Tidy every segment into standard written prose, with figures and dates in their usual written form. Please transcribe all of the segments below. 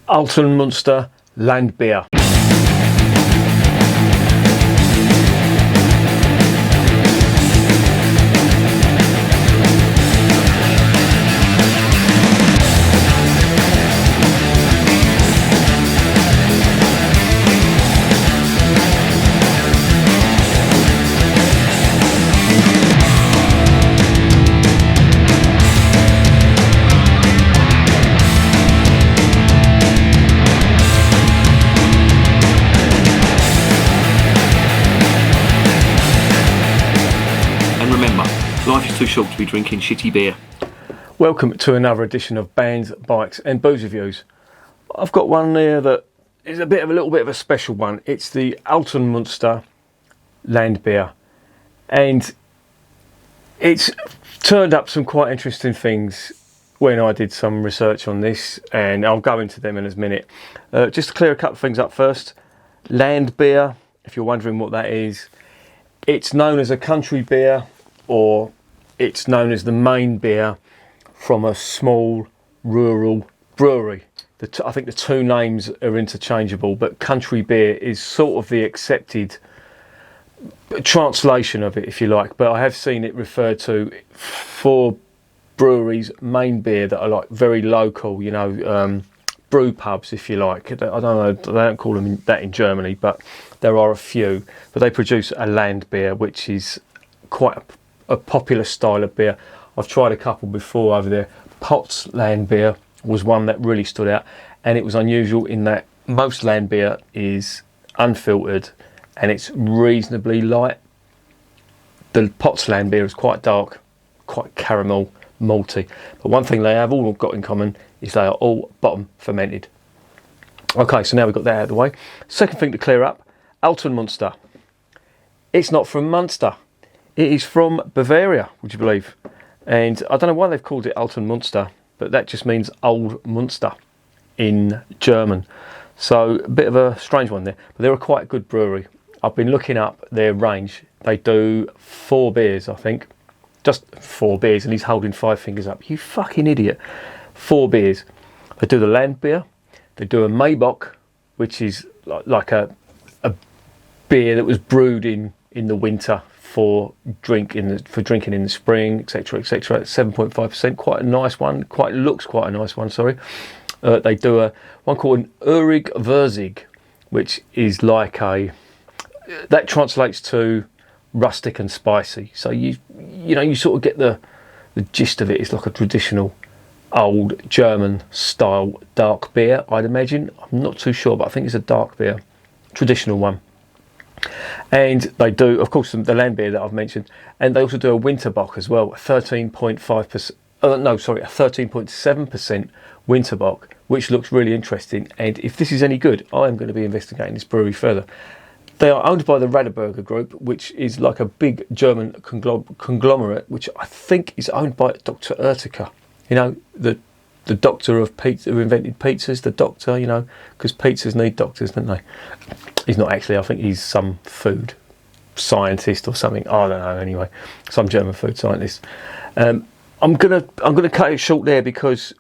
Altenmunster Landbier. Life is too short to be drinking shitty beer. Welcome to another edition of Bands, Bikes and Booze Reviews. I've got one there that is a little bit of a special one. It's the Altenmunster Landbier, and it's turned up some quite interesting things when I did some research on this, and I'll go into them in a minute. Just to clear a couple of things up first. Landbier, if you're wondering what that is, it's known as a country beer, or it's known as the main beer from a small rural brewery. I think the two names are interchangeable, but country beer is sort of the accepted translation of it, if you like. But I have seen it referred to for breweries' main beer that are like very local, you know, brew pubs, if you like. I don't know, they don't call them that in Germany, but there are a few. But they produce a land beer, which is quite a popular style of beer. I've tried a couple before over there. Pot's land beer was one that really stood out, and it was unusual in that most land beer is unfiltered and it's reasonably light. The Pot's land beer is quite dark, quite caramel, malty. But one thing they have all got in common is they are all bottom fermented. Okay, so now we've got that out of the way. Second thing to clear up, Altenmunster. It's not from Munster. It is from Bavaria, would you believe? And I don't know why they've called it Altenmunster, but that just means Old Munster in German. So a bit of a strange one there. But they're a quite good brewery. I've been looking up their range. They do 4 beers, I think. Just 4 beers, and he's holding 5 fingers up. You fucking idiot. 4 beers. They do the land beer. They do a Maibock, which is like a beer that was brewed in the winter for drinking in the spring, etc., etc. 7.5%, quite a nice one. Looks quite a nice one. Sorry. They do one called an Urig Verzig, which is like that translates to rustic and spicy. So you sort of get the gist of it. It's like a traditional old German style dark beer, I'd imagine. I'm not too sure, but I think it's a dark beer, traditional one. And they do, of course, the land beer that I've mentioned, and they also do a Winterbock as well, 13.5%. A 13.7% Winterbock, which looks really interesting. And if this is any good, I am going to be investigating this brewery further. They are owned by the Radeberger Group, which is like a big German conglomerate, which I think is owned by Dr. Oetker. You know, the doctor of pizza who invented pizzas, the doctor, you know, because pizzas need doctors, don't they? He's not actually, I think he's some food scientist or something. I don't know, anyway. Some German food scientist. I'm gonna cut it short there because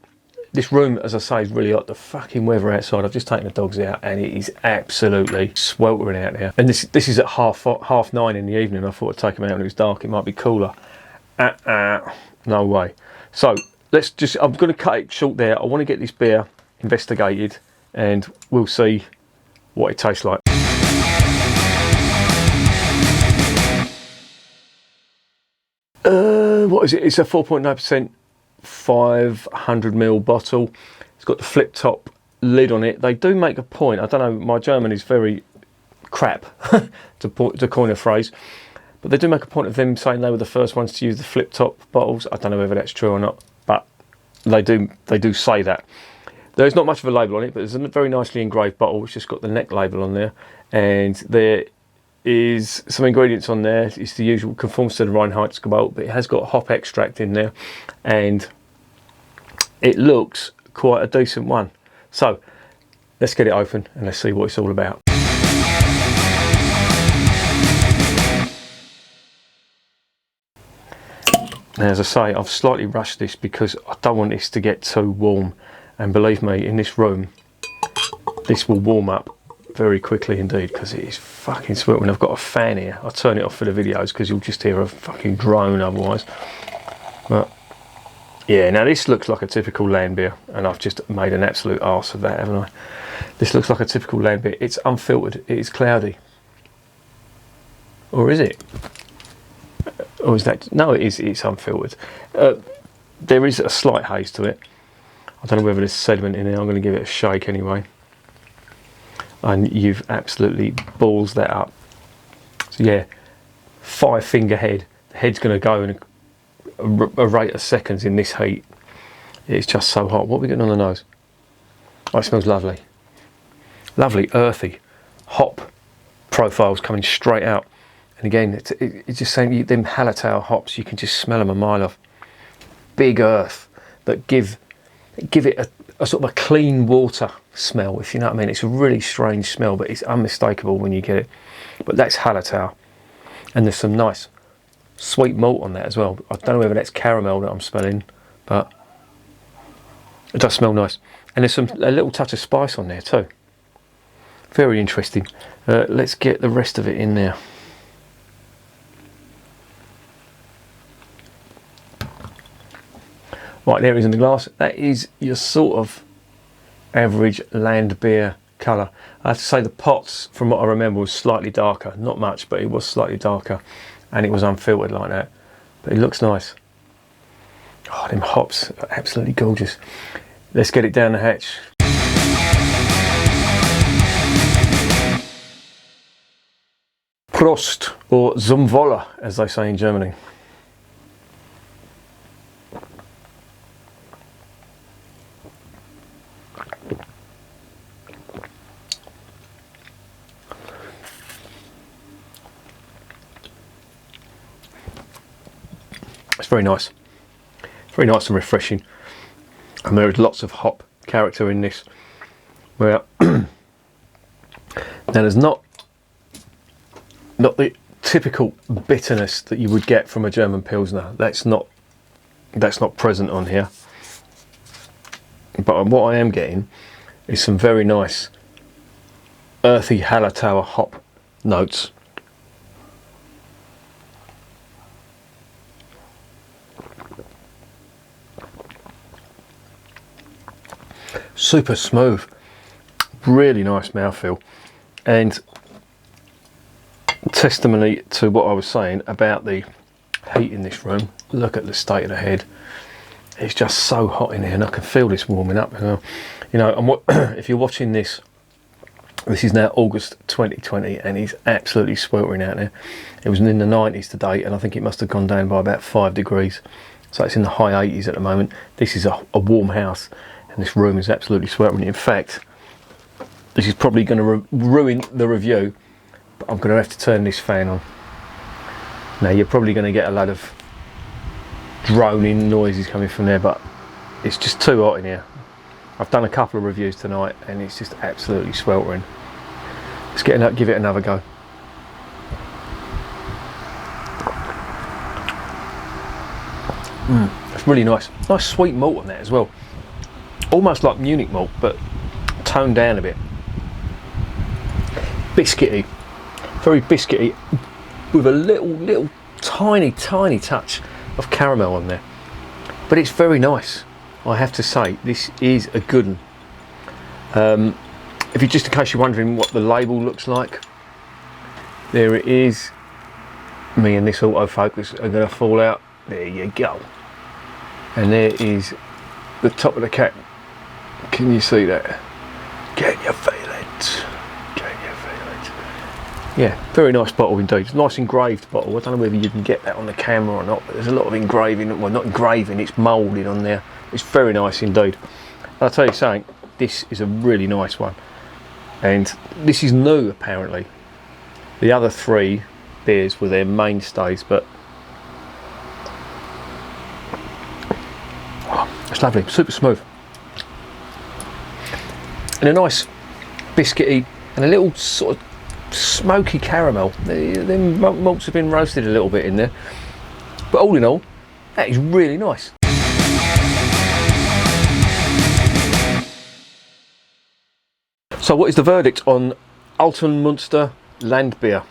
this room, as I say, is really hot. The fucking weather outside. I've just taken the dogs out and it is absolutely sweltering out there. And this is at half 9 in the evening. I thought I'd take them out when it was dark. It might be cooler. No way. So I'm going to cut it short there. I want to get this beer investigated and we'll see what it tastes like. What is it? It's a 4.9%, 500ml bottle. It's got the flip top lid on it. They do make a point. I don't know, my German is very crap, to coin a phrase. But they do make a point of them saying they were the first ones to use the flip top bottles. I don't know whether that's true or not, but they do say that. There's not much of a label on it, but there's a very nicely engraved bottle. It's just got the neck label on there, and there is some ingredients on there. It's the usual, conforms to the Reinheitsgebot, but it has got hop extract in there, and it looks quite a decent one. So let's get it open and let's see what it's all about. Now, as I say, I've slightly rushed this because I don't want this to get too warm, and believe me, in this room This will warm up very quickly indeed, because it is fucking sweet. When I've got a fan here, I'll turn it off for the videos because you'll just hear a fucking drone otherwise. But yeah, now this looks like a typical Landbier, and I've just made an absolute arse of that, haven't I? This looks like a typical Landbier. It's unfiltered, it is cloudy. Or is it? Or is that, no, it's unfiltered. There is a slight haze to it. I don't know whether there's sediment in there. I'm going to give it a shake anyway. And you've absolutely balls that up. So yeah, 5 finger head. The head's going to go in a rate of seconds in this heat. It's just so hot. What are we getting on the nose? Oh, it smells lovely. Lovely, earthy, hop profiles coming straight out. And again, it's just saying, them Hallertau hops, you can just smell them a mile off. Big earth that give it a sort of a clean water smell, if you know what I mean. It's a really strange smell, but it's unmistakable when you get it. But that's Hallertau. And there's some nice sweet malt on that as well. I don't know whether that's caramel that I'm smelling, but it does smell nice. And there's a little touch of spice on there too. Very interesting. Let's get the rest of it in there. Right, there it is in the glass. That is your sort of average Landbier colour. I have to say the pots, from what I remember, was slightly darker. Not much, but it was slightly darker. And it was unfiltered like that. But it looks nice. Oh, them hops are absolutely gorgeous. Let's get it down the hatch. Prost, or zum Wohle, as they say in Germany. It's very nice and refreshing, and there is lots of hop character in this. Where now there's not the typical bitterness that you would get from a German Pilsner. That's not present on here. But what I am getting is some very nice earthy Hallertau hop notes. Super smooth, really nice mouthfeel, and testimony to what I was saying about the heat in this room. Look at the state of the head. It's just so hot in here, and I can feel this warming up. You know, and what if you're watching this? This is now August 2020, and it's absolutely sweltering out there. It was in the 90s today, and I think it must have gone down by about 5 degrees. So it's in the high 80s at the moment. This is a warm house. This room is absolutely sweltering. In fact, this is probably going to ruin the review, but I'm going to have to turn this fan on. Now you're probably going to get a lot of droning noises coming from there, but it's just too hot in here. I've done a couple of reviews tonight and it's just absolutely sweltering. Let's give it another go. It's really nice. Nice sweet malt on that as well. Almost like Munich malt, but toned down a bit. Biscuity, very biscuity, with a little tiny touch of caramel on there. But it's very nice, I have to say. This is a good one. If you, just in case you're wondering what the label looks like, there it is. Me and this autofocus are going to fall out. There you go. And there is the top of the cap. Can you see that? Can you feel it? Can you feel it? Yeah, very nice bottle indeed. It's a nice engraved bottle. I don't know whether you can get that on the camera or not, but there's a lot of engraving. Well, not engraving, it's moulded on there. It's very nice indeed. I'll tell you something, this is a really nice one. And this is new apparently. The other 3 beers were their mainstays, but it's lovely, super smooth. And a nice biscuity and a little sort of smoky caramel. The malts have been roasted a little bit in there. But all in all, that is really nice. So what is the verdict on Altenmunster Landbier?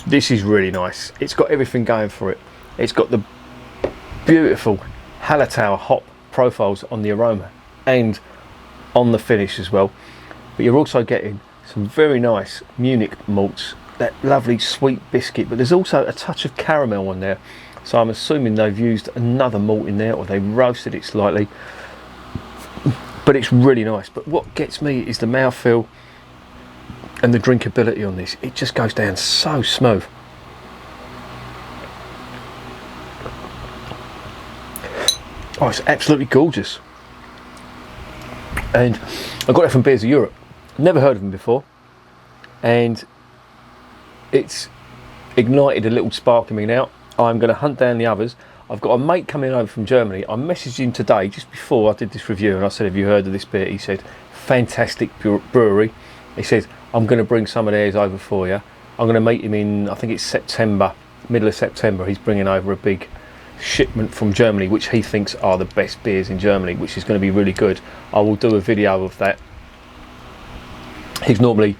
This is really nice. It's got everything going for it. It's got the beautiful Hallertau hop profiles on the aroma and on the finish as well. But you're also getting some very nice Munich malts, that lovely sweet biscuit, but there's also a touch of caramel on there. So I'm assuming they've used another malt in there, or they roasted it slightly. But it's really nice. But what gets me is the mouthfeel and the drinkability on this. It just goes down so smooth. Oh, it's absolutely gorgeous. And I got it from Beers of Europe. Never heard of them before. And it's ignited a little spark in me now. I'm going to hunt down the others. I've got a mate coming over from Germany. I messaged him today just before I did this review, and I said, have you heard of this beer? He said, fantastic brewery. He said, I'm going to bring some of theirs over for you. I'm going to meet him in, I think it's September, middle of September. He's bringing over a big shipment from Germany, which he thinks are the best beers in Germany, which is going to be really good. I will do a video of that. He's normally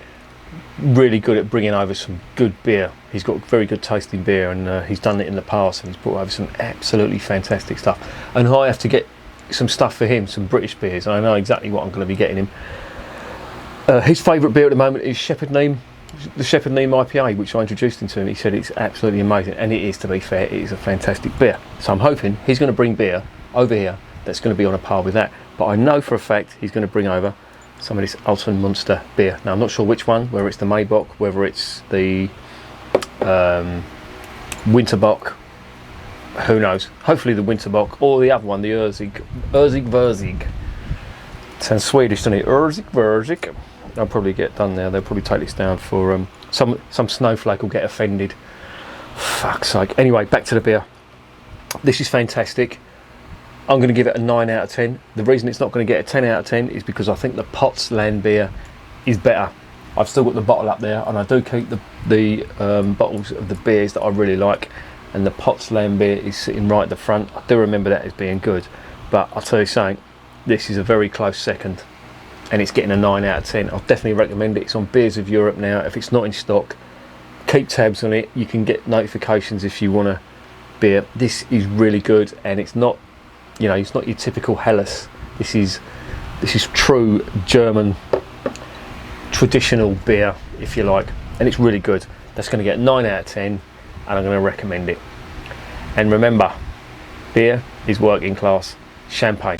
really good at bringing over some good beer. He's got very good tasting beer, and he's done it in the past, and he's brought over some absolutely fantastic stuff. And I have to get some stuff for him, some British beers, and I know exactly what I'm going to be getting him. His favourite beer at the moment is the Shepherd Neame IPA, which I introduced him to, and he said it's absolutely amazing, and it is, to be fair, it is a fantastic beer. So I'm hoping he's going to bring beer over here that's going to be on a par with that. But I know for a fact he's going to bring over some of this Altenmunster beer. Now I'm not sure which one, whether it's the Maibock, whether it's the Winterbock, who knows. Hopefully the Winterbock, or the other one, the Urzig. Sounds Swedish, doesn't it? Urzig. I'll probably get done now. They'll probably take this down for some snowflake will get offended. Fuck's sake. Anyway, back to the beer. This is fantastic. I'm going to give it a 9 out of 10. The reason it's not going to get a 10 out of 10 is because I think the Potts Landbier is better. I've still got the bottle up there, and I do keep the bottles of the beers that I really like, and the Potts Landbier is sitting right at the front. I do remember that as being good, but I'll tell you something, this is a very close second, and it's getting a 9 out of 10. I'll definitely recommend it. It's on Beers of Europe now. If it's not in stock, keep tabs on it. You can get notifications if you want a beer. This is really good, and it's not, you know, it's not your typical Helles. This is true German traditional beer, if you like, and it's really good. That's going to get 9 out of 10, and I'm going to recommend it. And remember, beer is working class champagne.